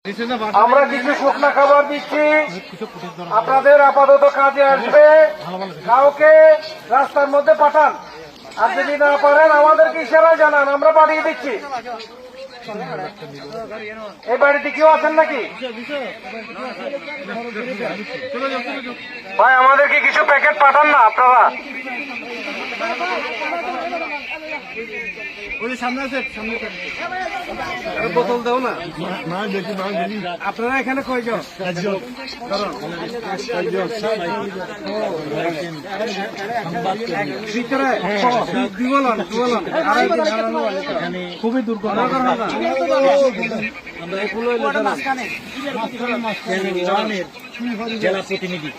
আমরা কিছু শুকনা খাবার দিচ্ছি, আপনাদের আপাতত কাজে আসবে। কাউকে রাস্তার মধ্যে পাঠান, আর যদি না পারেন আমাদেরকে ইশারায় জানান, আমরা পাঠিয়ে দিচ্ছি। এই বাড়িতে কেউ আছেন নাকি ভাই? আমাদেরকে কিছু প্যাকেট পাঠান না আপনারা। বোতল দাও না। আপনারা এখানে কয়জন? খুবই দুর্ঘটনা। জেলা প্রতিনিধি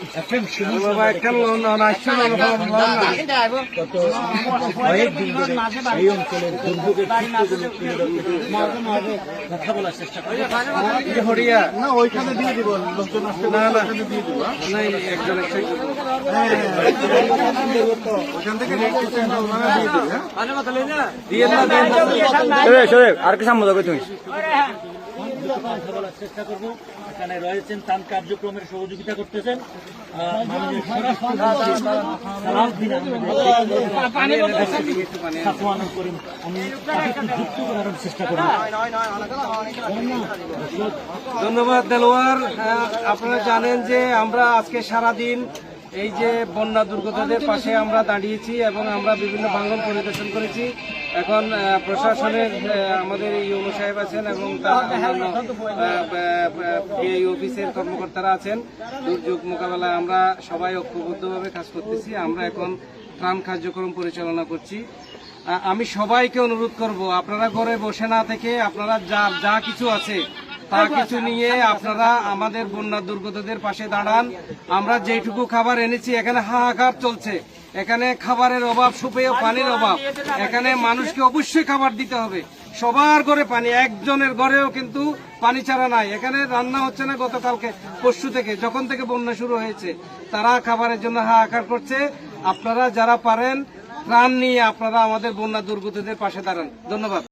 এই অঞ্চলের দুর্যোগের কথা বলার চেষ্টা করি। হরিয়া না, ওইখানে দিয়ে দিব, লোকজন আসতে না না দিয়ে দিব। একজন আর কি সামনে যাবে তুমি? কথা বলার চেষ্টা করবো। এখানে রয়েছেন ত্রাণ কার্যক্রমের সহযোগিতা করতেছেন চেষ্টা করবো। ধন্যবাদ দেলোয়ার। আপনারা জানেন যে আমরা আজকে সারাদিন এই যে বন্যা দুর্গতদের পাশে আমরা দাঁড়িয়েছি এবং আমরা বিভিন্ন ভাঙন পরিদর্শন করেছি। এখন প্রশাসনের আমাদের ইউনো সাহেব আছেন এবং এই অফিসের কর্মকর্তারা আছেন। দুর্যোগ মোকাবেলায় আমরা সবাই ঐক্যবদ্ধভাবে কাজ করতেছি। আমরা এখন ত্রাণ কার্যক্রম পরিচালনা করছি। আমি সবাইকে অনুরোধ করব, আপনারা ঘরে বসে না থেকে আপনারা যা কিছু আছে তা কিছু নিয়ে আপনারা আমাদের বন্যা দুর্গতদের পাশে দাঁড়ান। আমরা যেটুকু খাবার এনেছি, এখানে হাহাকার চলছে, এখানে খাবারের অভাব, সুপেয় পানির অভাব। এখানে মানুষকে অবশ্যই খাবার দিতে হবে। সবার ঘরে পানি, একজনের ঘরেও কিন্তু পানি ছাড়া নাই। এখানে রান্না হচ্ছে না গতকালকে পরশু থেকে, যখন থেকে বন্যা শুরু হয়েছে। তারা খাবারের জন্য হাহাকার করছে। আপনারা যারা পারেন ত্রাণ নিয়ে আপনারা আমাদের বন্যা দুর্গতদের পাশে দাঁড়ান। ধন্যবাদ।